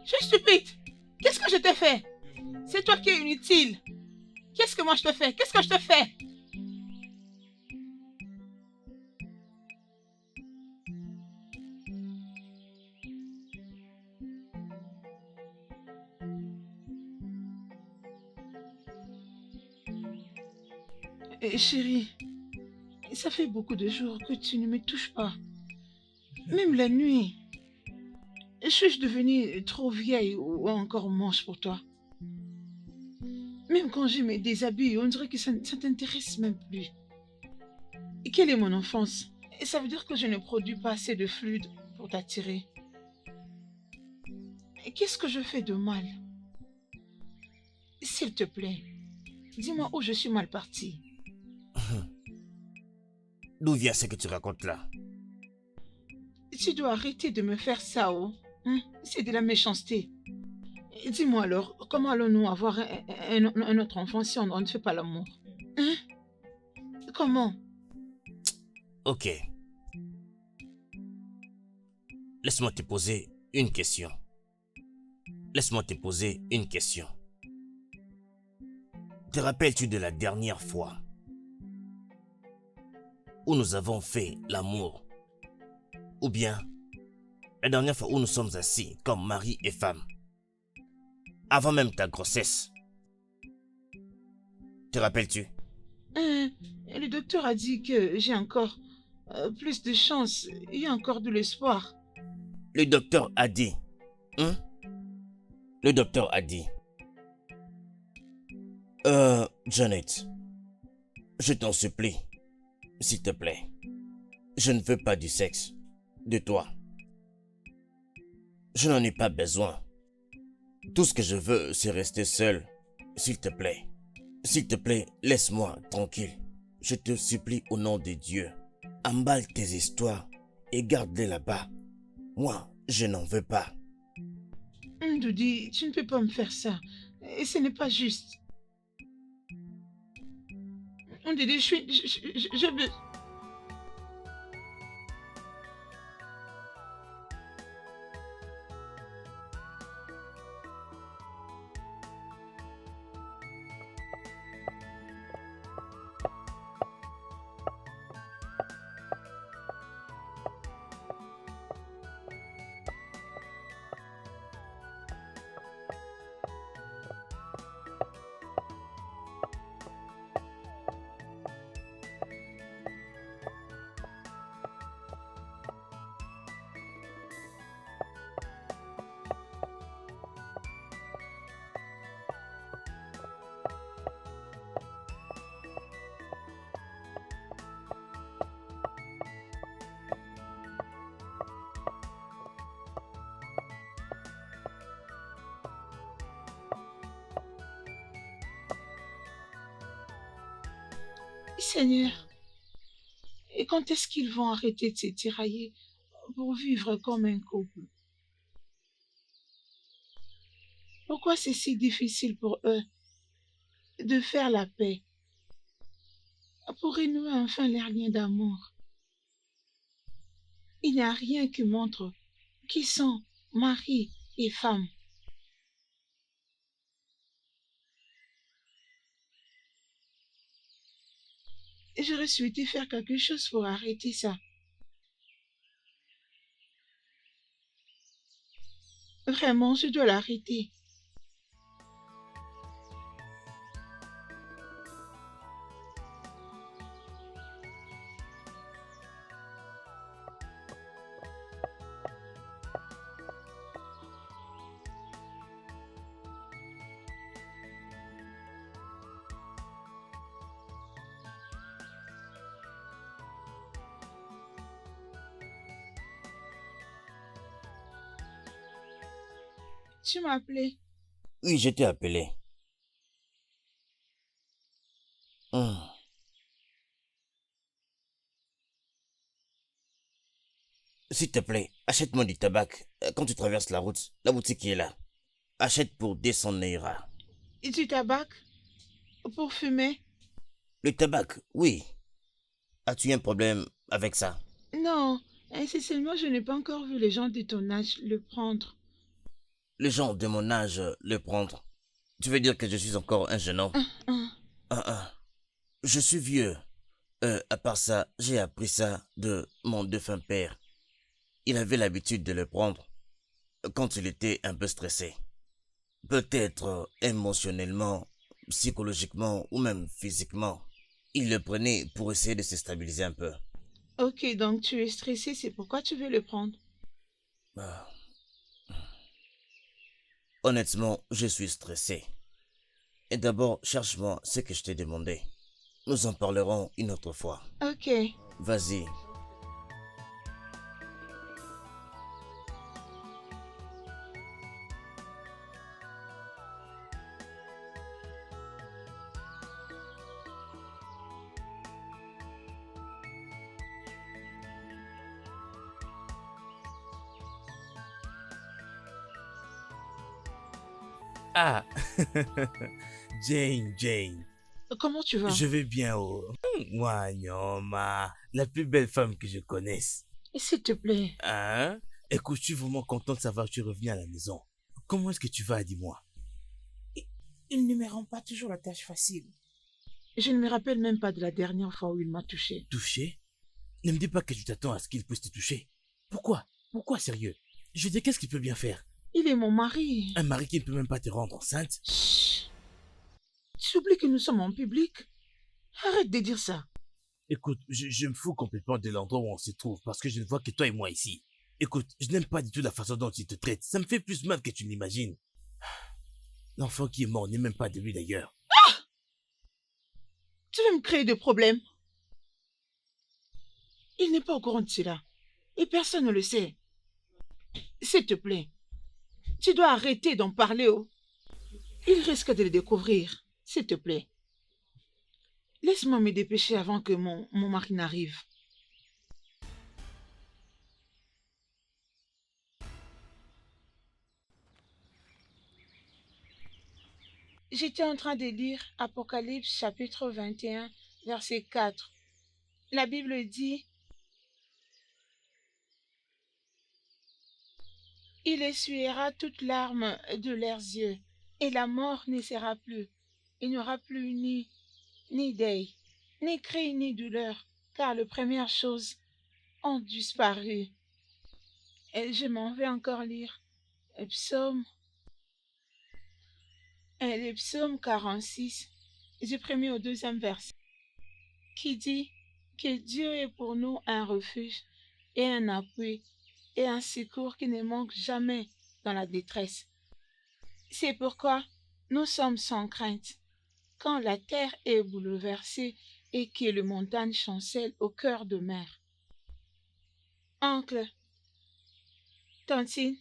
Je suis stupide. Qu'est-ce que je t'ai fait? C'est toi qui es inutile. Qu'est-ce que moi je te fais? Qu'est-ce que je te fais? Chérie, ça fait beaucoup de jours que tu ne me touches pas. Même la nuit. Suis-je devenue trop vieille ou encore moche pour toi? Même quand je me déshabille, on dirait que ça ne t'intéresse même plus. Et quelle est mon enfance? Et ça veut dire que je ne produis pas assez de fluide pour t'attirer. Et qu'est-ce que je fais de mal? S'il te plaît, dis-moi où je suis mal partie. D'où vient ce que tu racontes là? Tu dois arrêter de me faire ça, oh. Hein? C'est de la méchanceté. Et dis-moi alors, comment allons-nous avoir un autre enfant si on ne fait pas l'amour? Hein? Comment? Ok. Laisse-moi te poser une question. Laisse-moi te poser une question. Te rappelles-tu de la dernière fois où nous avons fait l'amour? Ou bien la dernière fois où nous sommes assis comme mari et femme? Avant même ta grossesse. Te rappelles-tu? Le docteur a dit que j'ai encore plus de chance. Il y a encore de l'espoir. Le docteur a dit. Hein? Le docteur a dit. Janet, je t'en supplie, s'il te plaît. Je ne veux pas du sexe de toi. Je n'en ai pas besoin. Tout ce que je veux, c'est rester seul. S'il te plaît. S'il te plaît, laisse-moi tranquille. Je te supplie au nom de Dieu. Emballe tes histoires et garde-les là-bas. Moi, je n'en veux pas. Ndoudi, tu ne peux pas me faire ça. Et ce n'est pas juste. Ndoudi, je... Seigneur, et quand est-ce qu'ils vont arrêter de se tirailler pour vivre comme un couple? Pourquoi c'est si difficile pour eux de faire la paix, pour renouer enfin les liens d'amour? Il n'y a rien qui montre qui sont mari et femme. Et j'aurais souhaité faire quelque chose pour arrêter ça. Vraiment, je dois l'arrêter. Tu m'as appelé. Oui, je t'ai appelé. S'il te plaît, achète-moi du tabac quand tu traverses la route. La boutique qui est là. Achète pour 200 Naira. Et du tabac? Pour fumer? Le tabac, oui. As-tu un problème avec ça? Non, c'est seulement je n'ai pas encore vu les gens de ton âge le prendre. Les gens de mon âge le prendre. Tu veux dire que je suis encore un jeune homme? Je suis vieux. À part ça, j'ai appris ça de mon défunt père. Il avait l'habitude de le prendre quand il était un peu stressé. Peut-être émotionnellement, psychologiquement ou même physiquement. Il le prenait pour essayer de se stabiliser un peu. Ok, donc tu es stressé, c'est pourquoi tu veux le prendre. Ah. Honnêtement, je suis stressé. Et d'abord, cherche-moi ce que je t'ai demandé. Nous en parlerons une autre fois. Ok. Vas-y. Ah, Jane. Comment tu vas? Je vais bien, oh. Moi, Nyoma, la plus belle femme que je connaisse. S'il te plaît. Hein? Écoute, je suis vraiment content de savoir que tu es revenu à la maison. Comment est-ce que tu vas, dis-moi? Il ne me rend pas toujours la tâche facile. Je ne me rappelle même pas de la dernière fois où il m'a touché. Touché? Ne me dis pas que tu t'attends à ce qu'il puisse te toucher. Pourquoi? Pourquoi, sérieux? Je veux dire, qu'est-ce qu'il peut bien faire? Il est mon mari. Un mari qui ne peut même pas te rendre enceinte? Chut. Tu oublies que nous sommes en public? Arrête de dire ça. Écoute, je me fous complètement de l'endroit où on se trouve parce que je ne vois que toi et moi ici. Écoute, je n'aime pas du tout la façon dont il te traite. Ça me fait plus mal que tu n'imagines. L'enfant qui est mort n'est même pas de lui d'ailleurs. Ah! Tu veux me créer des problèmes? Il n'est pas au courant de cela. Et personne ne le sait. S'il te plaît, Tu dois arrêter d'en parler. Oh. Il risque de le découvrir. S'il te plaît. Laisse-moi me dépêcher avant que mon mari n'arrive. J'étais en train de lire Apocalypse chapitre 21, verset 4. La Bible dit: il essuiera toutes larmes de leurs yeux, et la mort ne sera plus. Il n'y aura plus ni deuil, ni cri, ni douleur, car les premières choses ont disparu. Et je m'en vais encore lire le psaume 46, du premier au deuxième verset, qui dit que Dieu est pour nous un refuge et un appui et un secours qui ne manque jamais dans la détresse. C'est pourquoi nous sommes sans crainte quand la terre est bouleversée et que les montagnes chancellent au cœur de mer. Oncle, tantine,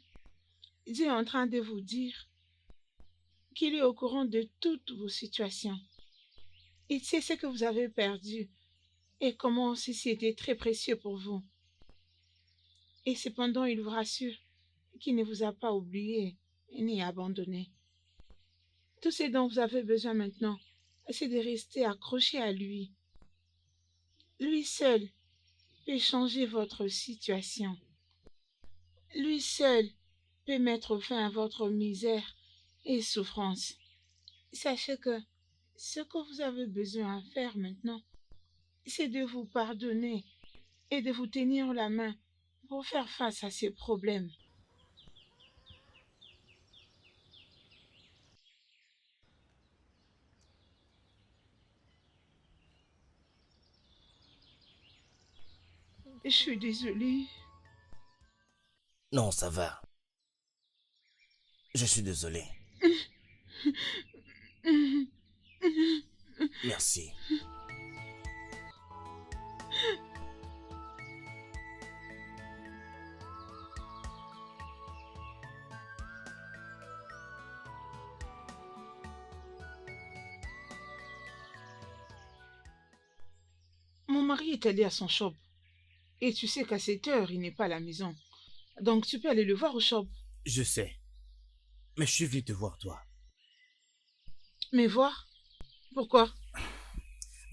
Dieu est en train de vous dire qu'il est au courant de toutes vos situations. Il sait ce que vous avez perdu et comment ceci était très précieux pour vous. Et cependant, il vous rassure qu'il ne vous a pas oublié ni abandonné. Tout ce dont vous avez besoin maintenant, c'est de rester accroché à lui. Lui seul peut changer votre situation. Lui seul peut mettre fin à votre misère et souffrance. Sachez que ce que vous avez besoin à faire maintenant, c'est de vous pardonner et de vous tenir la main pour faire face à ces problèmes. Je suis désolée. Non, ça va. Je suis désolé. Merci. Mon mari est allé à son shop. Et tu sais qu'à cette heure, il n'est pas à la maison. Donc tu peux aller le voir au shop. Je sais. Mais je suis venu te voir, toi. Mais voir? Pourquoi?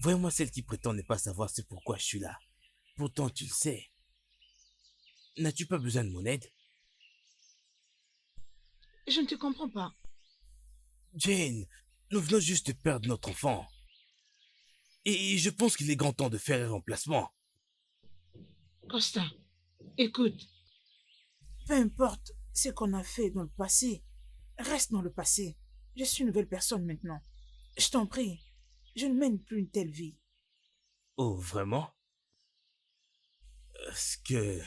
Voyons-moi celle qui prétend ne pas savoir c'est pourquoi je suis là. Pourtant, tu le sais. N'as-tu pas besoin de mon aide? Je ne te comprends pas. Jane, nous venons juste de perdre notre enfant. Et je pense qu'il est grand temps de faire un remplacement. Costa, écoute. Peu importe ce qu'on a fait dans le passé, reste dans le passé. Je suis une nouvelle personne maintenant. Je t'en prie, je ne mène plus une telle vie. Oh, vraiment? Est-ce que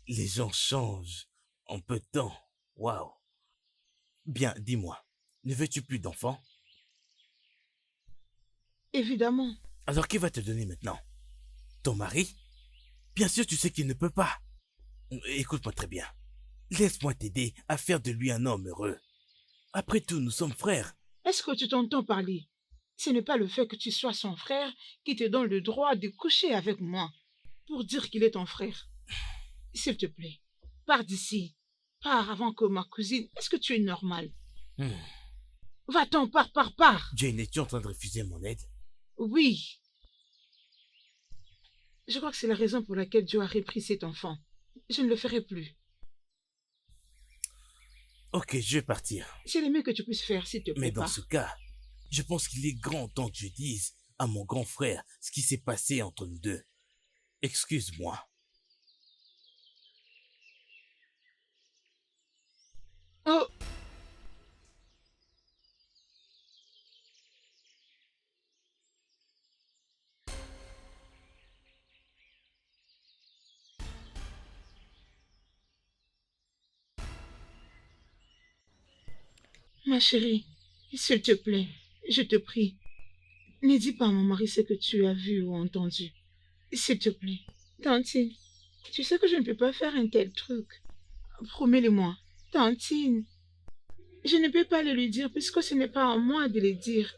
les gens changent en peu de temps? Waouh! Bien, dis-moi, ne veux-tu plus d'enfants? Évidemment. Alors qui va te donner maintenant? Ton mari? Bien sûr, tu sais qu'il ne peut pas. Écoute-moi très bien. Laisse-moi t'aider à faire de lui un homme heureux. Après tout, nous sommes frères. Est-ce que tu t'entends parler? Ce n'est pas le fait que tu sois son frère qui te donne le droit de coucher avec moi pour dire qu'il est ton frère. S'il te plaît, pars d'ici. Pars avant que ma cousine... Est-ce que tu es normal? Va-t'en, pars. Jane, es-tu en train de refuser mon aide? Oui. Je crois que c'est la raison pour laquelle Dieu a repris cet enfant. Je ne le ferai plus. Ok, je vais partir. C'est le mieux que tu puisses faire, s'il te plaît. Mais dans pars. ce cas, je pense qu'il est grand temps que je dise à mon grand frère ce qui s'est passé entre nous deux. Excuse-moi. Oh! Ma chérie, s'il te plaît, je te prie, ne dis pas à mon mari ce que tu as vu ou entendu. S'il te plaît. Tantine, tu sais que je ne peux pas faire un tel truc. Promets-le-moi. Tantine, je ne peux pas le lui dire puisque ce n'est pas à moi de le dire.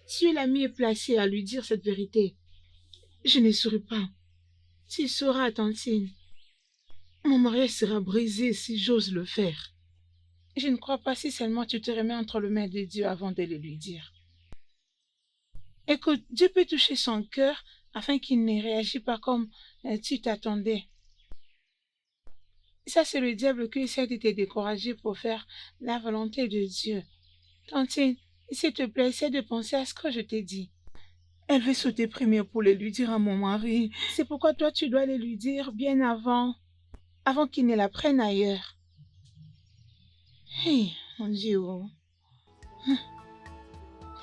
Tu es la mieux placée à lui dire cette vérité. Je ne saurais pas. Tu sauras, Tantine. Mon mariage sera brisé si j'ose le faire. Je ne crois pas si seulement tu te remets entre les mains de Dieu avant de le lui dire. Écoute, Dieu peut toucher son cœur afin qu'il ne réagisse pas comme tu t'attendais. Ça, c'est le diable qui essaie de te décourager pour faire la volonté de Dieu. Tantine, s'il te plaît, essaie de penser à ce que je t'ai dit. Elle veut sauter première pour le lui dire à mon mari. C'est pourquoi toi, tu dois le lui dire bien avant qu'il ne la prenne ailleurs. Hey, mon Dieu.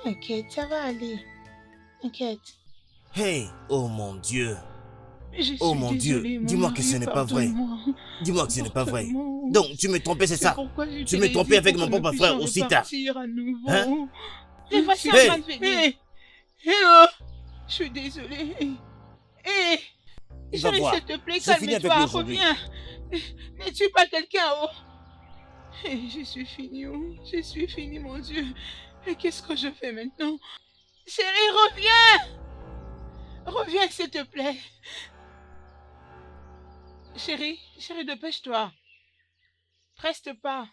T'inquiète, ça va aller. T'inquiète. Hey, oh mon Dieu. Je Oh suis mon désolée, Dieu, mon dis-moi mari, que ce n'est pas vrai. pardonne-moi. Dis-moi que ce n'est pas vrai. Pardonne-moi. Donc, tu me trompais, c'est ça? Pourquoi je Tu te me l'ai trompais dit avec pour mon que nous propre frère puissions aussi tard. repartir à nouveau. Hein? Les voici Hey! en train de venir. Oh, je suis désolée. Hé, Va chérie, voir. s'il te plaît, C'est fini avec calme-toi, lui aujourd'hui. reviens. N'es-tu pas quelqu'un, oh? Je suis finie, oh. Je suis finie, mon Dieu. Et qu'est-ce que je fais maintenant? Chérie, reviens! Reviens, s'il te plaît. Chérie, dépêche-toi. Reste pas.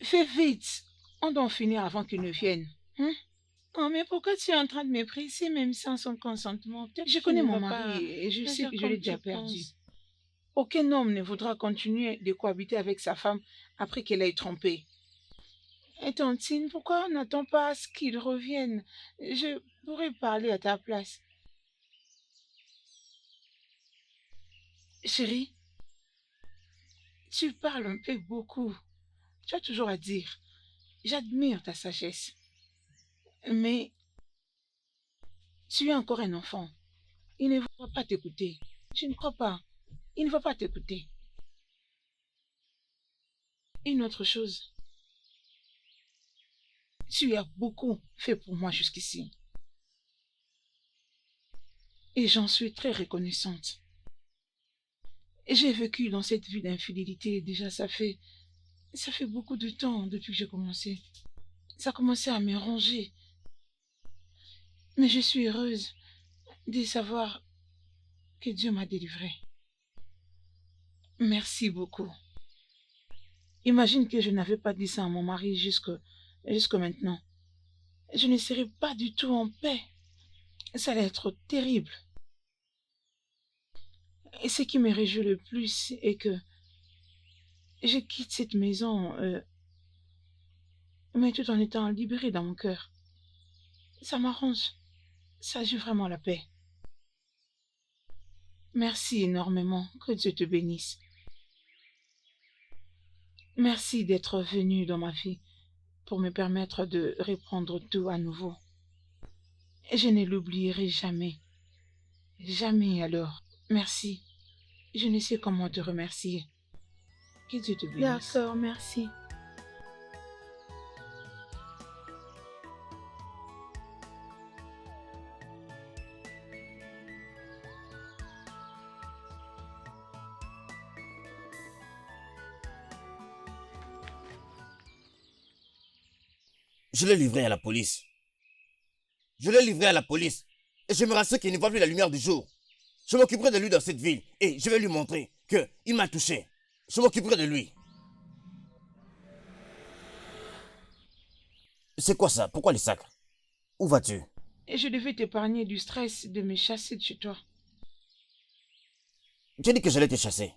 Fais vite. On doit en finir avant qu'il ne vienne. Hein? Oh, mais pourquoi tu es en train de me presser même sans son consentement? Je connais mon mari et je sais que je l'ai déjà perdu. Aucun homme ne voudra continuer de cohabiter avec sa femme après qu'elle ait trompé. Et Tantine, pourquoi on n'attend pas à ce qu'il revienne? Je pourrais parler à ta place. Chérie, tu parles un peu beaucoup. Tu as toujours à dire. J'admire ta sagesse. Mais tu es encore un enfant. Il ne va pas t'écouter. Je ne crois pas. Il ne va pas t'écouter. Une autre chose. Tu as beaucoup fait pour moi jusqu'ici. Et j'en suis très reconnaissante. J'ai vécu dans cette vie d'infidélité. Déjà, ça fait beaucoup de temps depuis que j'ai commencé. Ça a commencé à me ranger. Mais je suis heureuse de savoir que Dieu m'a délivrée. Merci beaucoup. Imagine que je n'avais pas dit ça à mon mari jusque maintenant. Je ne serais pas du tout en paix. Ça allait être terrible. Et ce qui me réjouit le plus est que je quitte cette maison, mais tout en étant libérée dans mon cœur. Ça m'arrange. Ça joue vraiment la paix. Merci énormément. Que Dieu te bénisse. Merci d'être venu dans ma vie pour me permettre de reprendre tout à nouveau. Et je ne l'oublierai jamais. Jamais alors. Merci. Je ne sais comment te remercier. Que Dieu te bénisse. D'accord, merci. Je l'ai livré à la police. Je l'ai livré à la police. Et je me rassure qu'il ne voit plus la lumière du jour. Je m'occuperai de lui dans cette ville. Et je vais lui montrer qu'il m'a touché. Je m'occuperai de lui. C'est quoi ça? Pourquoi les sacs? Où vas-tu? Et je devais t'épargner du stress de me chasser de chez toi. Tu as dit que j'allais te chasser.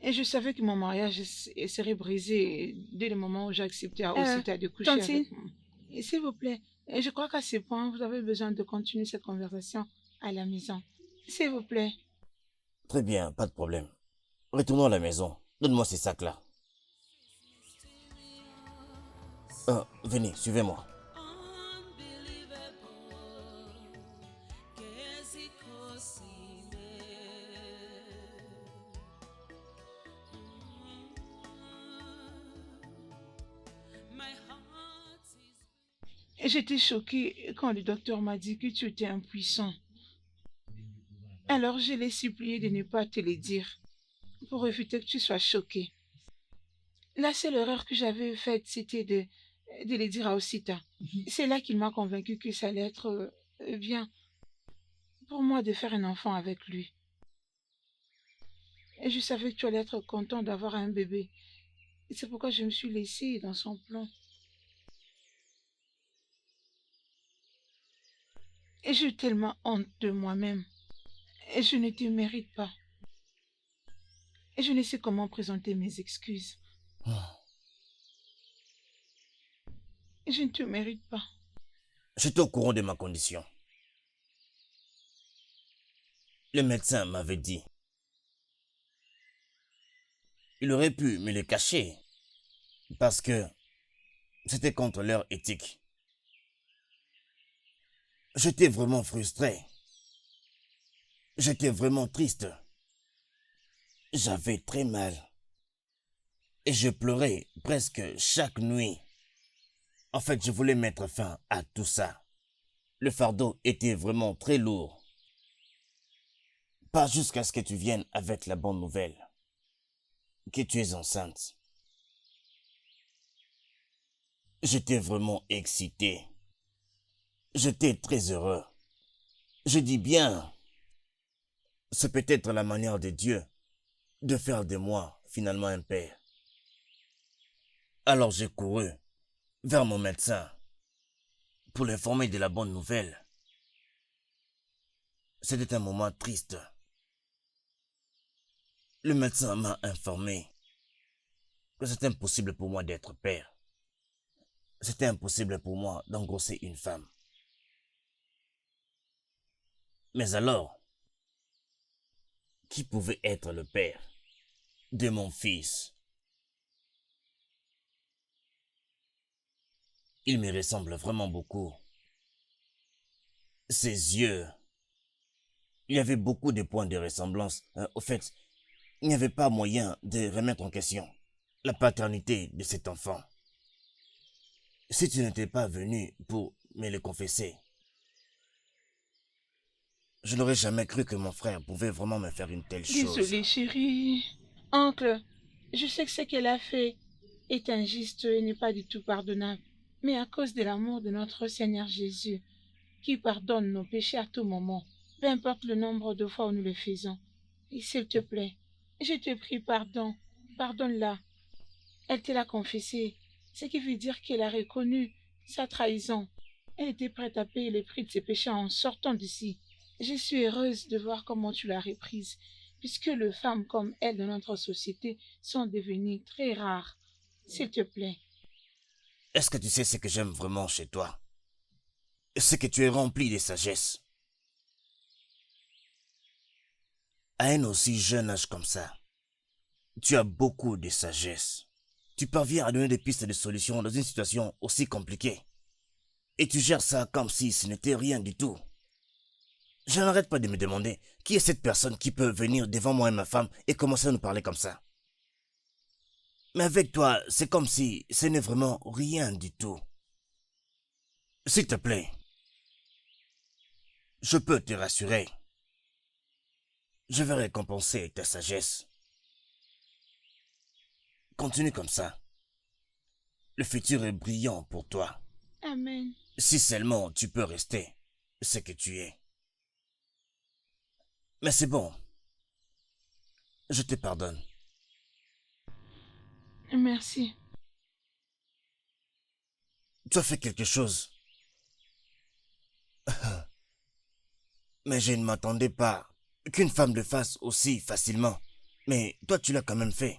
Et je savais que mon mariage serait brisé dès le moment où j'ai accepté à Osita de coucher avec moi. Et s'il vous plaît, je crois qu'à ce point, vous avez besoin de continuer cette conversation à la maison. S'il vous plaît. Très bien, pas de problème. Retournons à la maison. Donne-moi ces sacs-là. Venez, suivez-moi. J'étais choquée quand le docteur m'a dit que tu étais impuissant. Alors je l'ai supplié de ne pas te le dire, pour éviter que tu sois choquée. La seule erreur que j'avais faite, c'était de le dire à Osita. C'est là qu'il m'a convaincu que ça allait être bien pour moi de faire un enfant avec lui. Et je savais que tu allais être content d'avoir un bébé. Et c'est pourquoi je me suis laissée dans son plan. Et j'ai tellement honte de moi-même. Et je ne te mérite pas. Et je ne sais comment présenter mes excuses. Et je ne te mérite pas. J'étais au courant de ma condition. Le médecin m'avait dit. Il aurait pu me le cacher parce que c'était contre leur éthique. J'étais vraiment frustré. J'étais vraiment triste. J'avais très mal. Et je pleurais presque chaque nuit. En fait, je voulais mettre fin à tout ça. Le fardeau était vraiment très lourd. Pas jusqu'à ce que tu viennes avec la bonne nouvelle. Que tu es enceinte. J'étais vraiment excité. J'étais très heureux. Je dis bien, c'est peut-être la manière de Dieu de faire de moi finalement un père. Alors j'ai couru vers mon médecin pour l'informer de la bonne nouvelle. C'était un moment triste. Le médecin m'a informé que c'était impossible pour moi d'être père. C'était impossible pour moi d'engrosser une femme. Mais alors, qui pouvait être le père de mon fils? Il me ressemble vraiment beaucoup. Ses yeux. Il y avait beaucoup de points de ressemblance. Au fait, il n'y avait pas moyen de remettre en question la paternité de cet enfant. Si tu n'étais pas venu pour me le confesser, je n'aurais jamais cru que mon frère pouvait vraiment me faire une telle chose. Désolée, chérie. Oncle, je sais que ce qu'elle a fait est injuste et n'est pas du tout pardonnable. Mais à cause de l'amour de notre Seigneur Jésus, qui pardonne nos péchés à tout moment, peu importe le nombre de fois où nous le faisons. Et s'il te plaît, je te prie pardon, pardonne-la. Elle te l'a confessé, ce qui veut dire qu'elle a reconnu sa trahison. Elle était prête à payer le prix de ses péchés en sortant d'ici. Je suis heureuse de voir comment tu l'as reprise, puisque les femmes comme elle de notre société sont devenues très rares. S'il te plaît. Est-ce que tu sais ce que j'aime vraiment chez toi? C'est que tu es rempli de sagesse. À un aussi jeune âge comme ça, tu as beaucoup de sagesse. Tu parviens à donner des pistes de solutions dans une situation aussi compliquée. Et tu gères ça comme si ce n'était rien du tout. Je n'arrête pas de me demander qui est cette personne qui peut venir devant moi et ma femme et commencer à nous parler comme ça. Mais avec toi, c'est comme si ce n'est vraiment rien du tout. S'il te plaît, je peux te rassurer. Je vais récompenser ta sagesse. Continue comme ça. Le futur est brillant pour toi. Amen. Si seulement tu peux rester ce que tu es. Mais c'est bon. Je te pardonne. Merci. Tu as fait quelque chose. Mais je ne m'attendais pas qu'une femme le fasse aussi facilement. Mais toi, tu l'as quand même fait.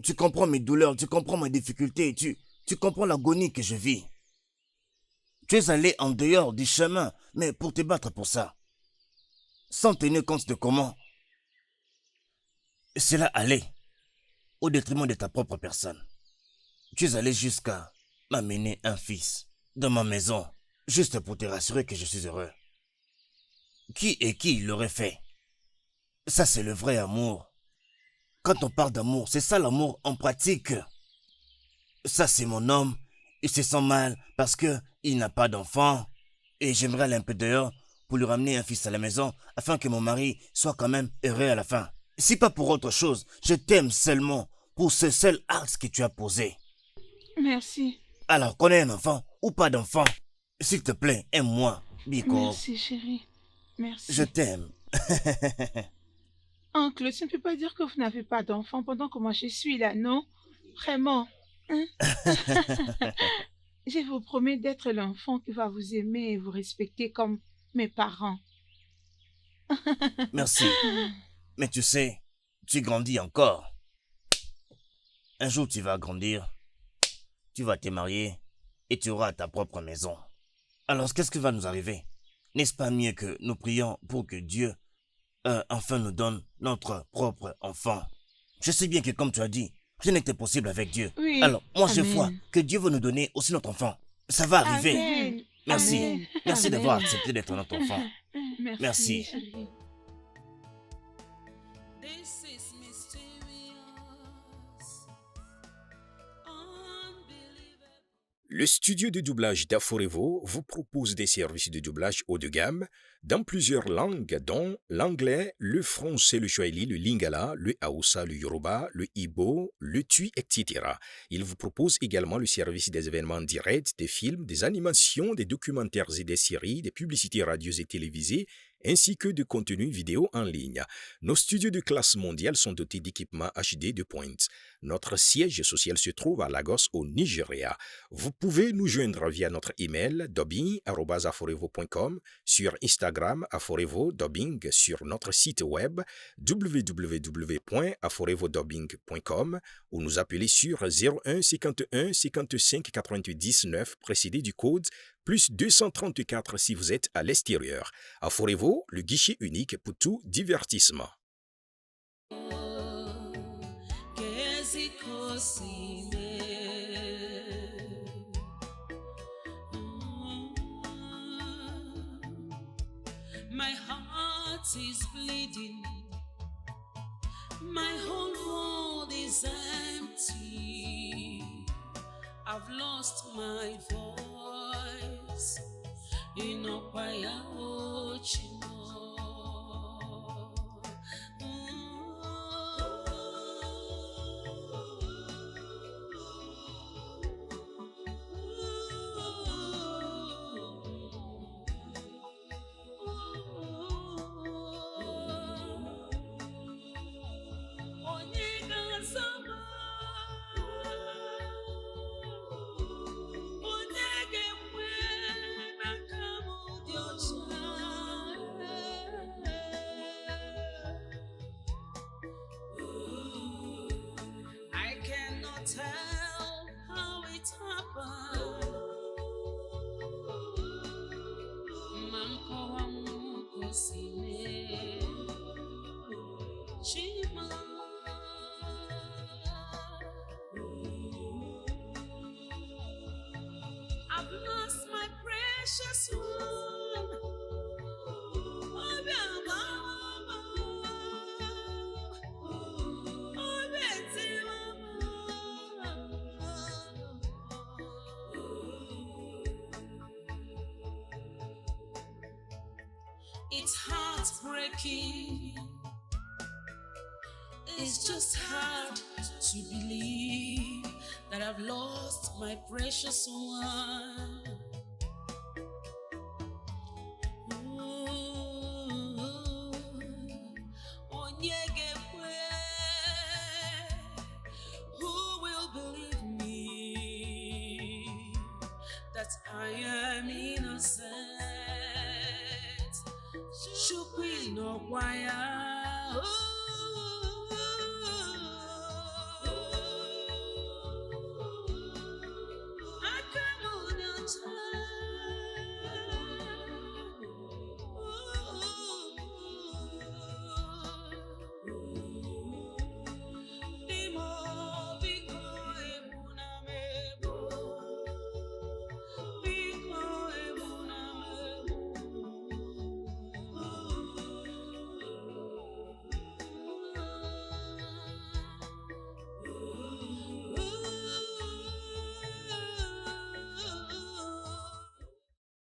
Tu comprends mes douleurs, tu comprends mes difficultés, tu comprends l'agonie que je vis. Tu es allé en dehors du chemin, mais pour te battre pour ça. Sans tenir compte de comment cela allait au détriment de ta propre personne. Tu es allé jusqu'à m'amener un fils dans ma maison, juste pour te rassurer que je suis heureux. Qui l'aurait fait? Ça, c'est le vrai amour. Quand on parle d'amour, c'est ça l'amour en pratique. Ça, c'est mon homme. Il se sent mal parce que il n'a pas d'enfant. Et j'aimerais aller un peu dehors pour lui ramener un fils à la maison afin que mon mari soit quand même heureux à la fin. Si pas pour autre chose, je t'aime seulement pour ce seul acte que tu as posé. Merci. Alors qu'on ait un enfant ou pas d'enfant, s'il te plaît, aime-moi, Biko. Merci, chérie. Merci. Je t'aime. Oncle, tu ne peux pas dire que vous n'avez pas d'enfant pendant que moi je suis là, non? Vraiment. Hein? Je vous promets d'être l'enfant qui va vous aimer et vous respecter comme mes parents. Merci. Mais tu sais, tu grandis encore. Un jour tu vas grandir, tu vas te marier et tu auras ta propre maison. Alors qu'est-ce qui va nous arriver? N'est-ce pas mieux que nous prions pour que Dieu enfin nous donne notre propre enfant? Je sais bien que comme tu as dit, rien n'était possible avec Dieu. Oui. Alors moi je Amen. vois que Dieu veut nous donner aussi notre enfant. Ça va arriver. Amen. Merci. Amen. Merci Amen. d'avoir accepté d'être notre enfant. Merci. Merci. Chérie. This is mysterious, unbelievable. Le studio de doublage d'Aforevo vous propose des services de doublage haut de gamme dans plusieurs langues, dont l'anglais, le français, le swahili, le lingala, le hausa, le yoruba, le igbo, le tui, etc. Il vous propose également le service des événements directs, des films, des animations, des documentaires et des séries, des publicités radio et télévisées, ainsi que de contenus vidéo en ligne. Nos studios de classe mondiale sont dotés d'équipements HD de pointe. Notre siège social se trouve à Lagos, au Nigeria. Vous pouvez nous joindre via notre email dubbing@aforevo.com, sur Instagram Aforevo Dubbing, sur notre site web www.aforevodubbing.com ou nous appeler sur 01 51 55 88 19 précédé du code plus 234 si vous êtes à l'extérieur. Aforevo, le guichet unique pour tout divertissement. My heart is bleeding. My whole world is empty. I've lost my voice. Inokwaya ochino. I cannot tell how it happened. Mankowa mukosine Chima. I've lost my precious one. It's heartbreaking. It's just hard to believe that I've lost my precious one. Onyegekwe, who will believe me that I am innocent? Shukwi no kwaya.